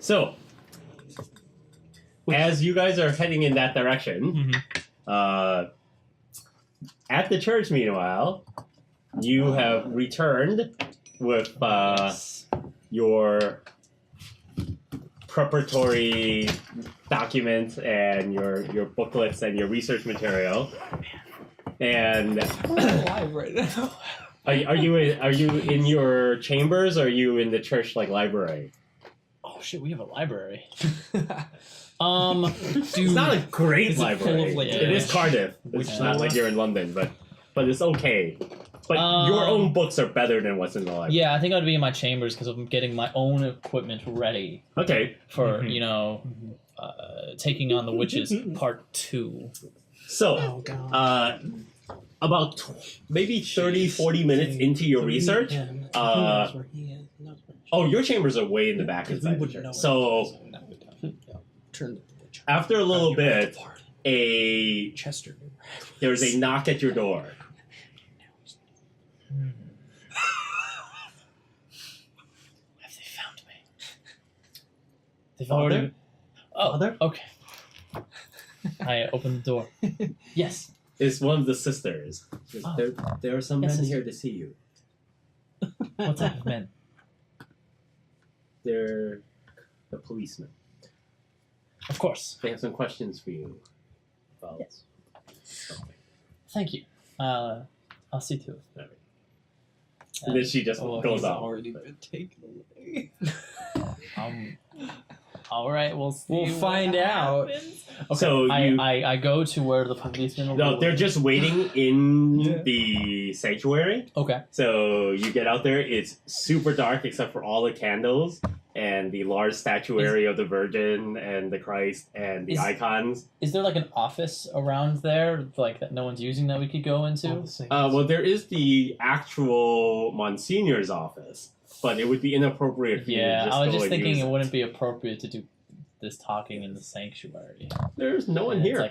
So, as you guys are heading in that direction, at the church, meanwhile, you have returned with your preparatory documents and your booklets and your research material. And I'm alive right now. are you in your chambers, or are you in the church library? Oh shit, we have a library. It's not a great library. It is Cardiff. It's not like you're in London, but it's okay. But your own books are better than what's in the library. Yeah, I think I'd be in my chambers because I'm getting my own equipment ready. Okay. For taking on the witches part 2. So, about maybe 30, 40 minutes into your research, your chambers are way in the back inside the church. So, after a little bit, there's a knock at your door. Have they found me? They've already... Oh, Father? Okay. I open the door. Yes. It's one of the sisters. There are some men here to see you. What type of men? They're the policemen. Of course. They have some questions for you. Yes. Thank you. I'll see to it. And then she just goes off. Already been taken away. All right, we'll find out. Okay, so I go to where the policemen will No, they're just waiting in the sanctuary. Okay. So you get out there, it's super dark except for all the candles and the large statuary of the Virgin and the Christ and the icons. Is there an office around there that no one's using that we could go into? Well, there is the actual Monsignor's office, but it would be inappropriate for you to just I was go just and thinking use it wouldn't be appropriate to do this talking in the sanctuary. There's no one here.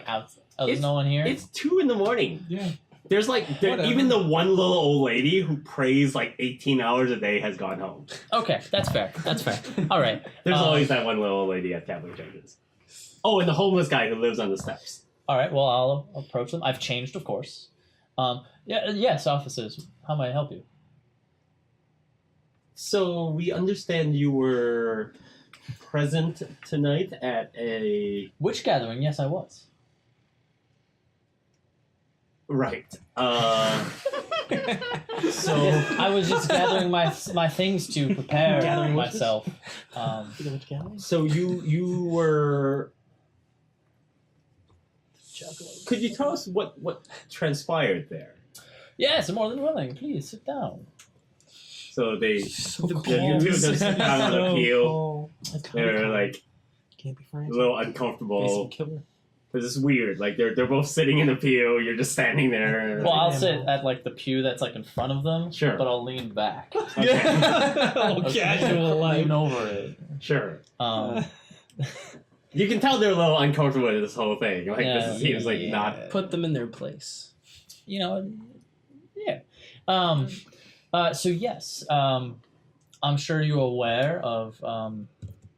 There's no one here? It's 2 a.m. Yeah. There's even the one little old lady who prays 18 hours a day has gone home. Okay, that's fair. All right. There's always that one little old lady at Catholic churches. Oh, and the homeless guy who lives on the steps. All right, well, I'll approach them. I've changed, of course. Yes, officers. How may I help you? So we understand you were present tonight at a... Witch gathering, yes, I was. Right. So I was just gathering my things to prepare myself. So you were... Could you tell us what transpired there? Yes, I'm more than willing. Please, sit down. So you two of them sit down on the peel. They're Can't be a little uncomfortable. This is weird. They're both sitting in the pew. You're just standing there. Well, I'll sit at the pew that's in front of them. Sure. But I'll lean back. Okay. Casual lean over it. Sure. You can tell they're a little uncomfortable with this whole thing. This seems not... Put them in their place. Yeah. So yes, I'm sure you're aware of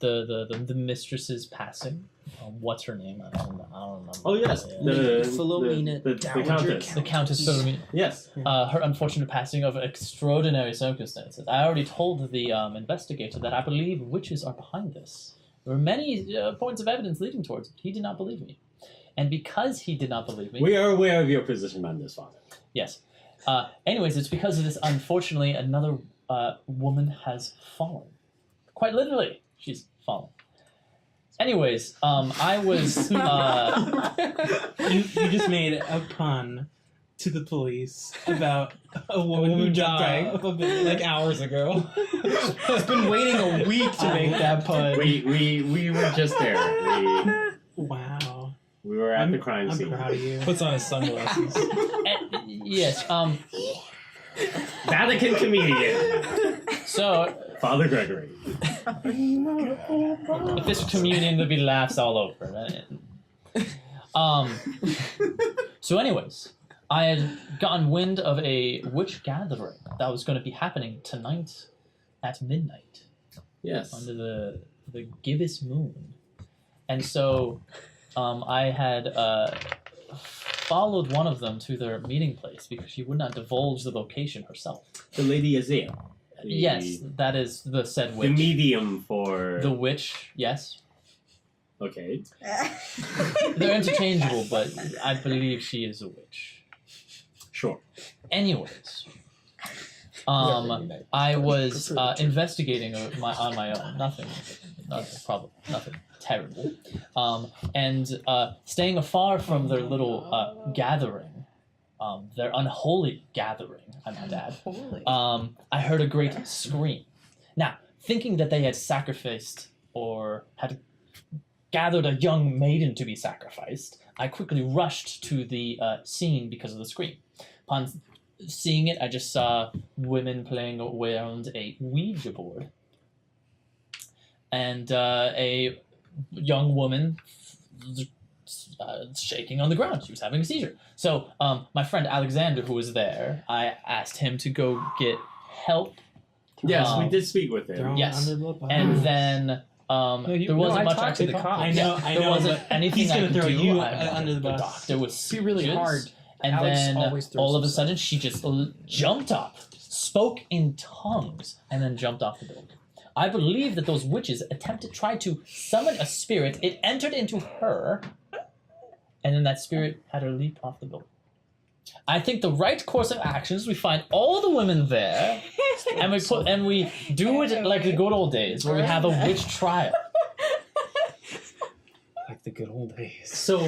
the mistress's passing. What's her name? I don't remember. Oh yes, Philomena, the Countess. The Countess Philomena. Yes. Her unfortunate passing of extraordinary circumstances. I already told the investigator that I believe witches are behind this. There were many points of evidence leading towards it. He did not believe me. And because he did not believe me... We are aware of your position on this, Father. Yes. Anyways, it's because of this, unfortunately, another woman has fallen. Quite literally, she's fallen. Anyways, I was... You just made a pun to the police about a woman who died hours ago. I've been waiting a week to make that pun. We were just there. Wow. We were at the crime scene. I'm proud of you. Puts on his sunglasses. Yes, Vatican comedian. So... Father Gregory. If this were communion, there'd be laughs all over. So anyways, I had gotten wind of a witch gathering that was going to be happening tonight at midnight. Yes. Under the the gibbous moon. And so I had followed one of them to their meeting place because she would not divulge the location herself. The Lady Azel. Yes, that is the said witch. The medium for... The witch, yes. Okay. They're interchangeable, but I believe she is a witch. Sure. Anyways, I was investigating on my own. Nothing terrible. And staying afar from their little gathering, their unholy gathering, I might add, I heard a great scream. Now, thinking that they had sacrificed or had gathered a young maiden to be sacrificed, I quickly rushed to the scene because of the scream. Upon seeing it, I just saw women playing around a Ouija board. And a young woman shaking on the ground. She was having a seizure. So my friend Alexander, who was there, I asked him to go get help. Yes, we did speak with him. Yes. And then... there wasn't much I could talk. I know. There wasn't anything he's gonna I could throw do. you under the bus. The doctor was be really hard. And Alex then always throws all of a himself. sudden she just jumped up, spoke in tongues, and then jumped off the building. I believe that those witches tried to summon a spirit. It entered into her, and then that spirit had her leap off the building. I think the right course of action is we find all the women there, and we do it like the good old days, where we have a witch trial. Like the good old days. So,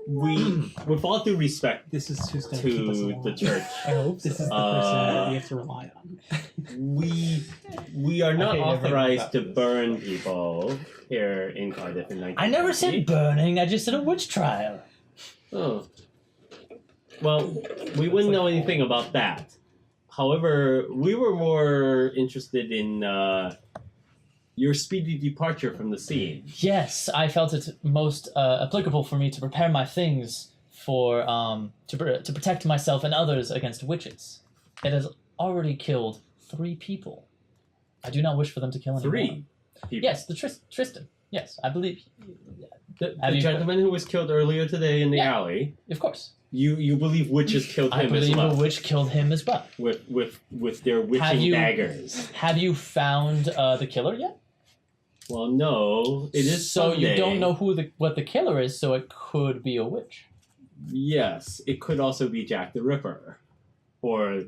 with all due respect This is who's going to keep us to alive. the church, I hope this is the person that we have to rely on. we are not Okay, never authorized mind to about this. burn people here in Cardiff in 1990. I never said burning, I just said a witch trial. Oh. Well, we wouldn't know anything about that. However, we were more interested in your speedy departure from the scene. Yes, I felt it most applicable for me to prepare my things for to protect myself and others against witches. It has already killed 3 people. I do not wish for them to kill any 3 more. people. Yes, the Tristan. Yes, I believe. The Have you- gentleman who was killed earlier today in the Yeah. alley, Of course. you believe witches killed I him as believe well. a witch killed him as well. With their witching you- daggers. Have you found the killer yet? Well, no. It is so Sunday. you don't know what the killer is, so it could be a witch. Yes, it could also be Jack the Ripper. Or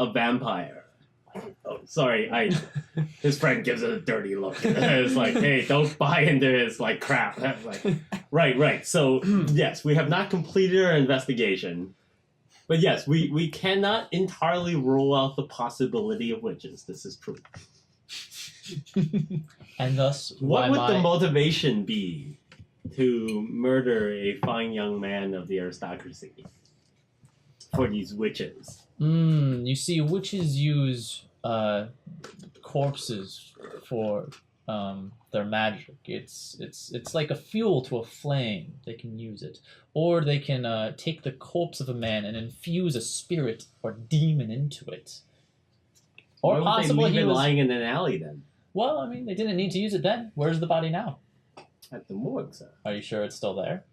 a vampire. Oh, sorry, his friend gives it a dirty look. It's like, hey, don't buy into his like crap. Like, right. So yes, we have not completed our investigation. But yes, we cannot entirely rule out the possibility of witches. This is true. And thus, What why would the my... motivation be to murder a fine young man of the aristocracy for these witches? You see, witches use corpses for their magic. It's like a fuel to a flame. They can use it, or they can take the corpse of a man and infuse a spirit or demon into it. Or Why would possibly they leave he it was. lying in an alley then? Well, I mean, they didn't need to use it then. Where's the body now? At the morgue, sir. Are you sure it's still there?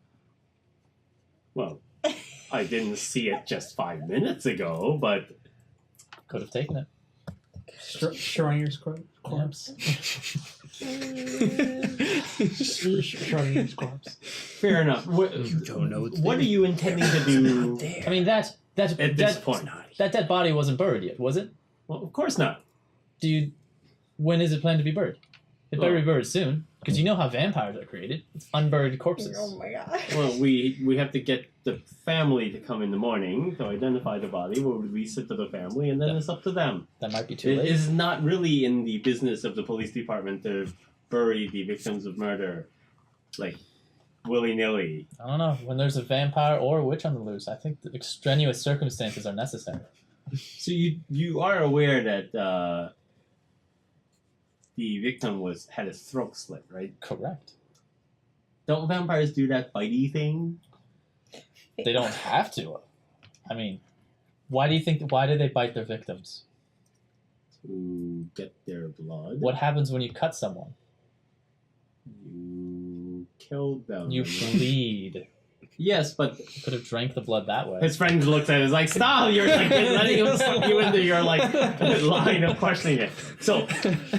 Well, I didn't see it just 5 minutes ago, but Could have taken it. Schrodinger's corpse. Schrodinger's corpse. fair enough. What, don't know it's what are there. you intending to do I mean, that at this point? that dead body wasn't buried yet, was it? Well, of course not. When is it planned to be buried? It better Well- be buried soon, because you know how vampires are created. It's unburied corpses. Oh my god. Well, we have to get the family to come in the morning to identify the body. We'll release it to the family, and then it's up to them. That might be too It late. is not really in the business of the police department to bury the victims of murder, like, willy-nilly. I don't know. When there's a vampire or a witch on the loose, I think the extraneous circumstances are necessary. So you are aware that the victim had his throat slit, right? Correct. Don't vampires do that bitey thing? They don't have to. I mean, why do they bite their victims? to get their blood. What happens when you cut someone? You kill them. You bleed. Yes, but You could have drank the blood that way. his friend looks at it, is like, stop! You're like letting him suck you into your like line of questioning it. So,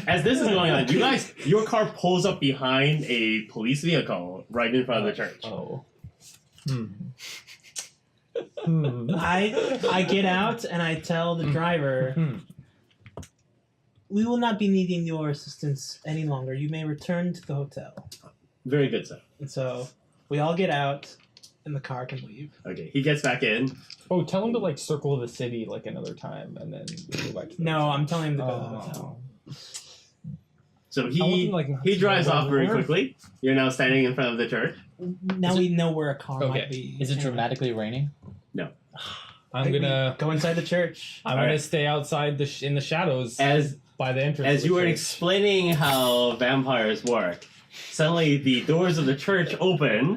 as this is going on, your car pulls up behind a police vehicle right in front of the church. Oh. I get out and I tell the driver, we will not be needing your assistance any longer. You may return to the hotel. Very good, sir. And so we all get out and the car can leave. Okay, he gets back in. Oh, tell him to like circle the city like another time and then go back to the No, I'm telling him to go to the hotel. So I want them, like, not he to drives go off very everywhere. quickly. You're now standing in front of the church. Now we know where a car Okay. might be. Is it dramatically raining? I'm gonna go inside the church. I'm gonna Alright. stay outside in the shadows As by the entrance. as of the you were church. explaining how vampires work, suddenly the doors of the church open.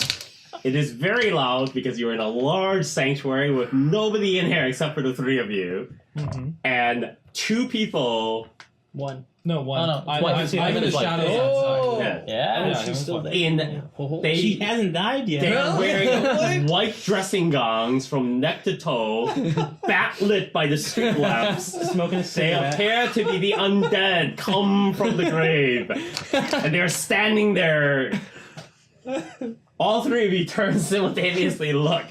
It is very loud because you're in a large sanctuary with nobody in here except for the three of you, Mhm. and two people One. No, one. Oh, no, I'm twice. in the It's like- shadows Oh. outside. Yeah. Oh, she's still there. in they She hasn't died yet. They're wearing white dressing gowns from neck to toe, backlit by the street lamps. Smoking a They cigarette. appear to be the undead come from the grave. And they're standing there. All three of you turn simultaneously and look.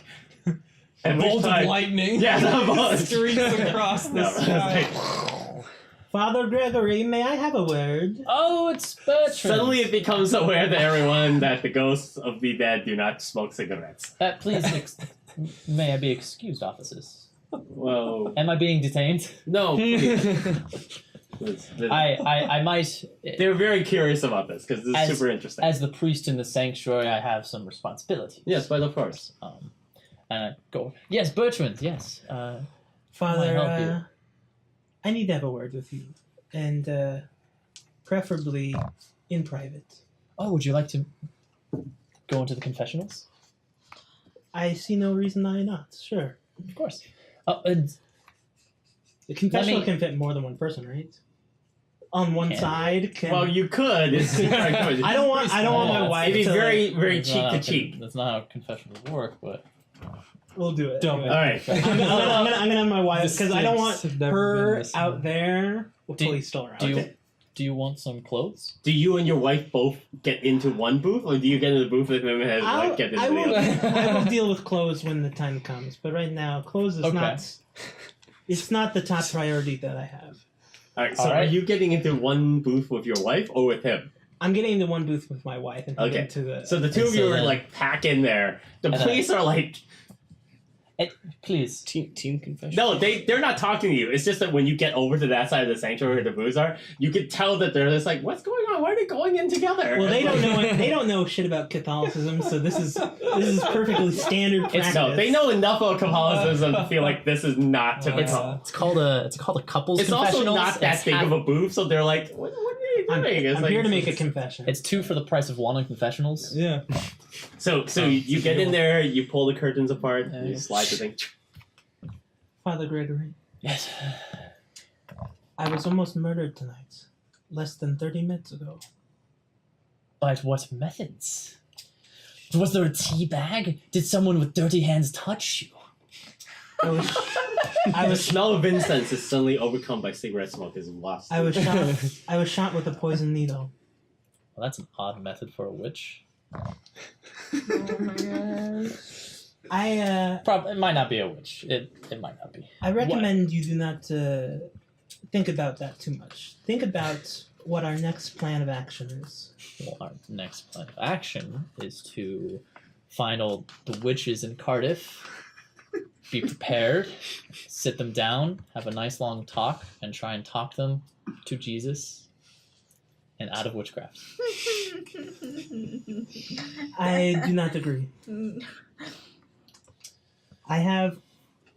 And Bolt of lightning. Yeah, the bolt. Streaks across the No, sky. Father Gregory, may I have a word? Oh, it's Bertrand. Suddenly it becomes aware to everyone that the ghosts of the dead do not smoke cigarettes. Please, may I be excused, officers? Well, Am I being detained? no, please. I might. They're very curious about this because this is super interesting. As the priest in the sanctuary, I have some responsibilities. Yes, but of course. And I go. Yes, Bertrand. Yes. Father, help you? I need to have a word with you. And preferably in private. Oh, would you like to go into the confessionals? I see no reason why not. Sure. Of course. And The confessional me- can fit more than one person, right? On one Can. side, can... Well, you could. I don't want my Yeah, wife It'd be to... very, very that's cheek not to how cheek. That's not how confessionals work, but We'll do it. Don't. Do it. All right. I'm gonna have my wife, The because I don't want stakes have never been her this out high. there with Do- police still around. do you Okay. do you want some clothes? Do you and your wife both get into one booth, or do you get into the booth with him and his wife get into I the will, other? I will deal with clothes when the time comes, but right now, clothes is Okay. not... It's not the top priority that I have. All right. So, All right. are you getting into one booth with your wife or with him? I'm getting into one booth with my wife and Okay. into the... So the two of So you are then- like pack in there. The And police are like, Please. Team confession. no, they're not talking to you. It's just that when you get over to that side of the sanctuary where the booths are, you can tell that they're just like, what's going on? Why are they going in together? Well, they It's don't like- know. They don't know shit about Catholicism, so this is perfectly standard practice. It's no, they know enough of Catholicism to feel like this is not typical. It's called a couples It's also confessionals. not that It's big half- of a booth, so they're like, what are you I'm, doing? It's I'm like, here to make a confession. It's 2 for the price of 1 on confessionals. Yeah. So you get in there, you pull the curtains apart, you Yeah. slide the thing. Father Gregory, Yes. I was almost murdered tonight, less than 30 minutes ago. But what methods? Was there a tea bag? Did someone with dirty hands touch you? I was The smell of incense is suddenly overcome by cigarette smoke as lost. I was shot. I was shot with a poison needle. Well, that's an odd method for a witch. It might not be a witch. It might not be. I recommend you do not think about that too much. Think about what our next plan of action is. Well, our next plan of action is to find all the witches in Cardiff, be prepared, sit them down, have a nice long talk, and try and talk them to Jesus and out of witchcraft. I do not agree. I have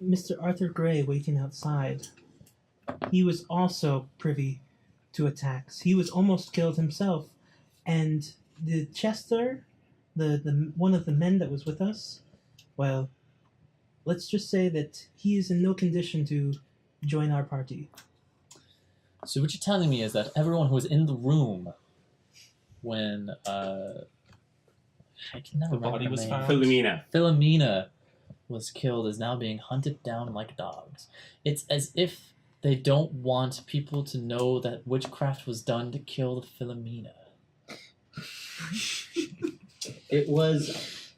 Mr. Arthur Gray waiting outside. He was also privy to attacks. He was almost killed himself. And the Chester, the one of the men that was with us, well, let's just say that he is in no condition to join our party. So what you're telling me is that everyone who was in the room when I can never remember body her was name. found? Philomena was killed is now being hunted down like dogs. It's as if they don't want people to know that witchcraft was done to kill the Philomena. It was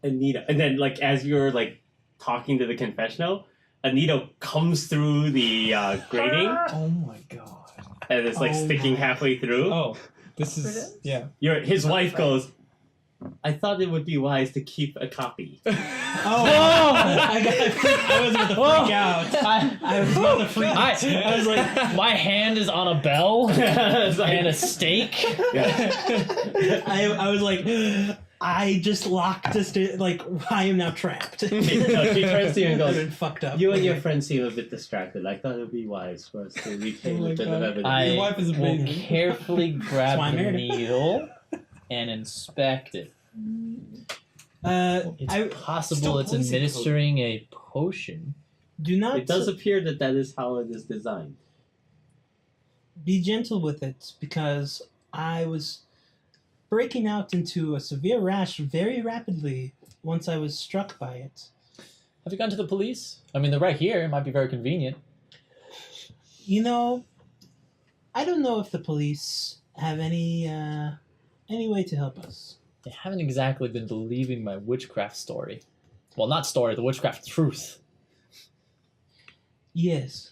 Anita. And then, like, as you're, like, talking to the confessional, Anita comes through the grating Oh my god. and it's, like, Oh sticking my- halfway through. Oh, this is yeah. His wife goes, I thought it would be wise to keep a copy. I was about to freak out. I was about to freak out. I was like, my hand is on a bell It's like- and a stake. I was like, I just locked this. Like, I am now trapped. No, she turns to you and goes, I've been fucked up. you and your friends seem a bit distracted. I thought it would be wise for us to retain Oh my a bit of God. evidence. I Your wife is will amazing. carefully grab That's why I the married her. needle and inspect it. It's I possible still it's poison administering a potion. do not It does appear that that is how it is designed. be gentle with it because I was breaking out into a severe rash very rapidly once I was struck by it. Have you gone to the police? I mean, they're right here. It might be very convenient. You know, I don't know if the police have any way to help us. They haven't exactly been believing my witchcraft story. Well, not story, the witchcraft truth. Yes.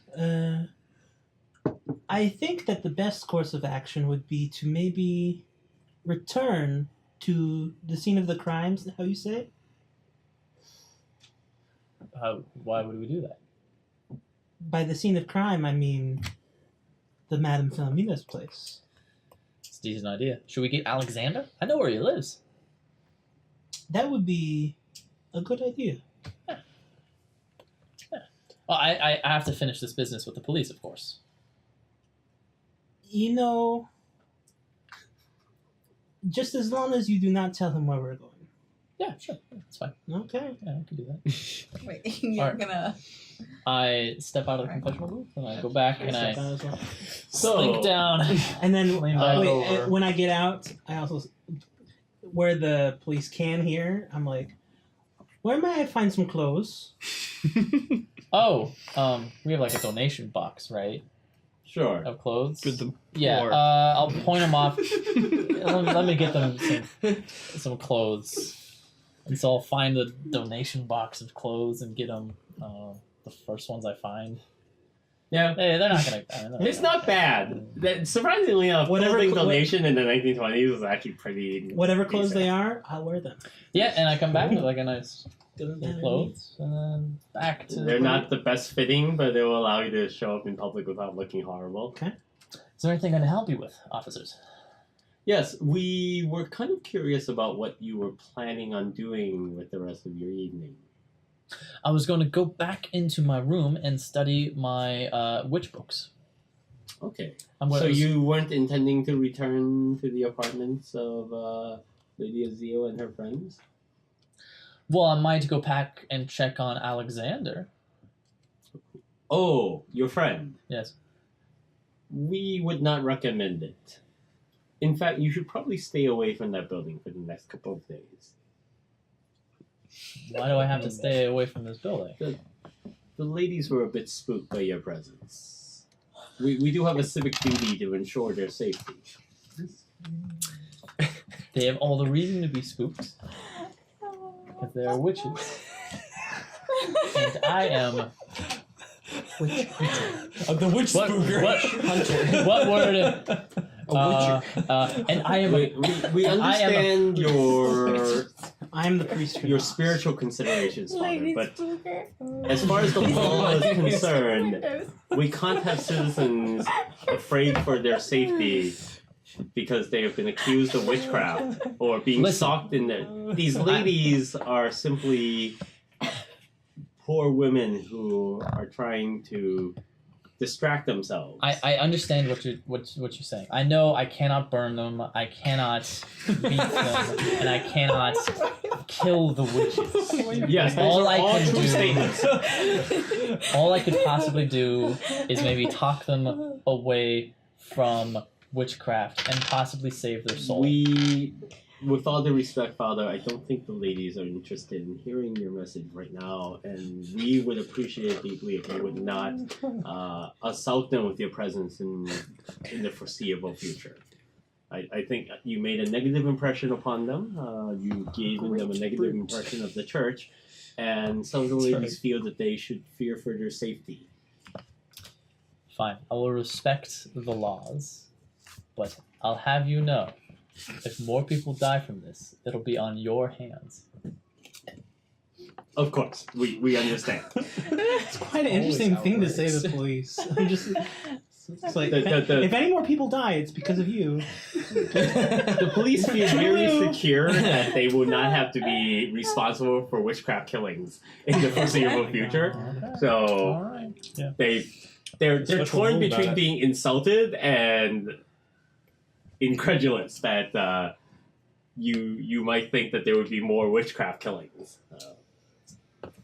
I think that the best course of action would be to maybe return to the scene of the crimes, how you say? Why would we do that? By the scene of crime, I mean the Madame Philomena's place. It's a decent idea. Should we get Alexander? I know where he lives. That would be a good idea. Well, I have to finish this business with the police, of course. You know, just as long as you do not tell him where we're going. Yeah, sure. That's fine. Okay. Yeah, I can do that. Wait, you're Alright. gonna. I step out of the confessional booth and I go back and I Step out as well. slink down. And then Lean back wait, over. when I get out, I also where the police can hear. I'm like, where may I find some clothes? Oh, we have like a donation box, right? Sure. Of clothes. Good them. Yeah, Or- I'll point them off. let me get them some clothes. And so I'll find the donation box of clothes and get them the first ones I find. Yeah. Hey, they're not gonna. I mean, they're It's not bad. Surprisingly enough, Whatever clothing cl- donation in the 1920s was actually pretty. Whatever clothes decent. they are, I'll wear them. Yeah, and I come back with like a nice Doesn't new matter to me. clothes, and then back to. They're not the best fitting, but they will allow you to show up in public without looking horrible. Is there anything I can help you with, officers? Yes, we were kind of curious about what you were planning on doing with the rest of your evening. I was going to go back into my room and study my witch books. Okay. I'm So going to. you weren't intending to return to the apartments of Lady Azel and her friends? Well, I might go back and check on Alexander. Oh, your friend. Yes. We would not recommend it. In fact, you should probably stay away from that building for the next couple of days. Why do I have to stay away from this building? The ladies were a bit spooked by your presence. We do have a civic duty to ensure their safety. They have all the reason to be spooked because they are witches, and I am witch hunter. Of the witch What? spooker. What? Hunter. What word? A witcher. And I am. We understand your I'm the priest. your spiritual considerations, Father, Lady but Spooker. as far as the law is concerned, Spookers. we can't have citizens afraid for their safety because they have been accused of witchcraft or being Listen. stalked in their... These ladies are simply poor women who are trying to distract themselves. I understand what you're saying. I know I cannot burn them. I cannot beat them, and I cannot kill the witches. Yes, those All are I all can true do- statements. All I could possibly do is maybe talk them away from witchcraft and possibly save their soul. With all due respect, Father, I don't think the ladies are interested in hearing your message right now, and we would appreciate it deeply if you would not assault them with your presence in the foreseeable future. I think you made a negative impression upon them. You gave them a negative impression of the church, and some of the ladies feel that they should fear for their safety. Fine, I will respect the laws, but I'll have you know, if more people die from this, it'll be on your hands. Of course, we understand. It's quite an interesting thing to say to the police. I'm just. It's like, if any more people die, it's because of you. The police feel very secure that they will not have to be responsible for witchcraft killings in the foreseeable future. So Alright. Yeah. they're Special torn rule between about it. being insulted and incredulous that you might think that there would be more witchcraft killings.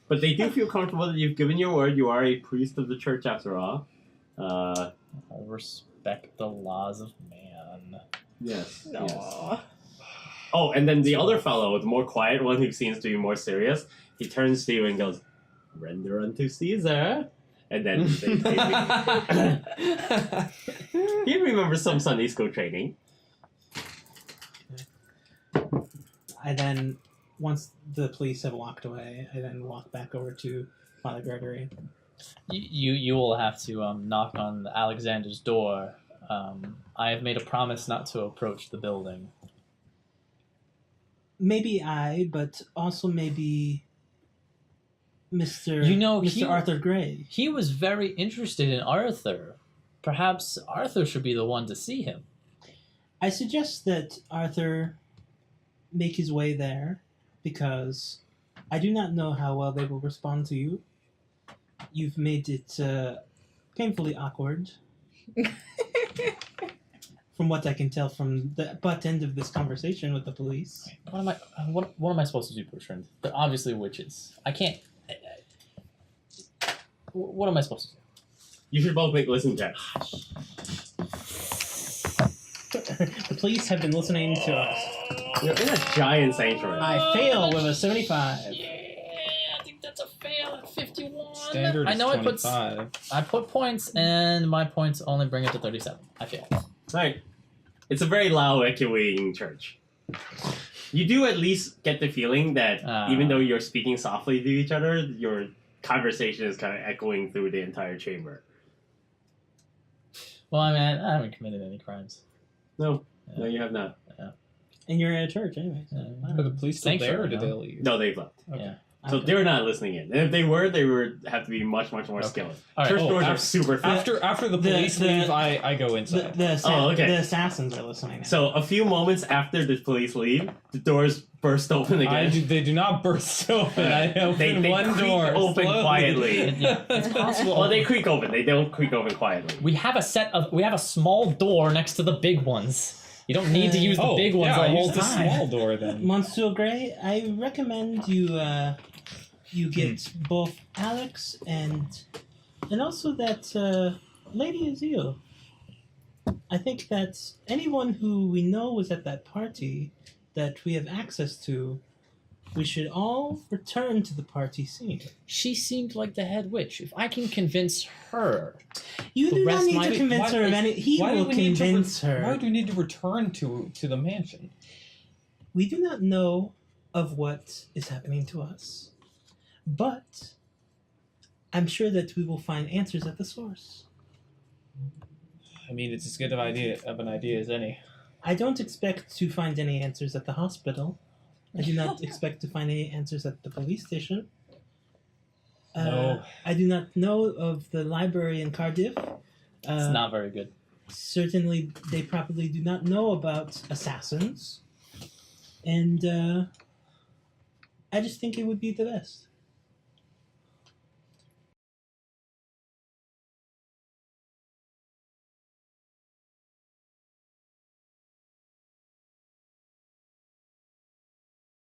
But they do feel comfortable that you've given your word. You are a priest of the church after all. I'll respect the laws of man. Yes. No. Yes. Oh, and then the other fellow, the more quiet one who seems to be more serious, he turns to you and goes, "Render unto Caesar." And then he remembers some Sunday school training. I then, once the police have walked away, I then walk back over to Father Gregory. You will have to knock on Alexander's door. I have made a promise not to approach the building. Maybe I, but also maybe Mr. He- Arthur Gray. He was very interested in Arthur. Perhaps Arthur should be the one to see him. I suggest that Arthur make his way there, because I do not know how well they will respond to you. You've made it painfully awkward. From what I can tell from the butt end of this conversation with the police. What am I supposed to do, Bertrand? They're obviously witches. I can't. What am I supposed to do? You should both make listen checks. The police have been listening to us. You're in a giant sanctuary. I fail with a 75. Yeah, I think that's a fail at 51. Standard I is know 25. I put points, and my points only bring it to 37. I fail. Right. It's a very loud, echoing church. You do at least get the feeling that even though you're speaking softly to each other, your conversation is kind of echoing through the entire chamber. Well, I mean, I haven't committed any crimes. No, you have not. And you're at a church anyway. So. Are the police still there, or Sanctuary, did no? they leave? No, they've left. Yeah. So Okay. they're not listening in. And if they would have to be much, much more skilled. All right. Church Oh, doors are af- super thick. After the The- police the- leave, I go inside. Okay. The assassins are listening now. So a few moments after the police leave, the doors burst open again. They do not burst open. I open They one creak door. open slowly. quietly. It's possible. Well, they creak open. They don't creak open quietly. We have a small door next to the big ones. You don't need to use the big ones yeah, the whole use the time. small door then. Monsieur Gray, I recommend you get both Alex and also that Lady Azel. I think that anyone who we know was at that party that we have access to, we should all return to the party scene. She seemed like the head witch. If I can convince her, You The do not rest need might to be- convince her of any. He Why do will we need to convince Why her. do we need to return to the mansion? We do not know of what is happening to us, but I'm sure that we will find answers at the source. I mean, it's as good of an idea as any. I don't expect to find any answers at the hospital. I do not expect to find any answers at the police station. No. I do not know of the library in Cardiff. it's not very good. Certainly, they probably do not know about assassins. And I just think it would be the best.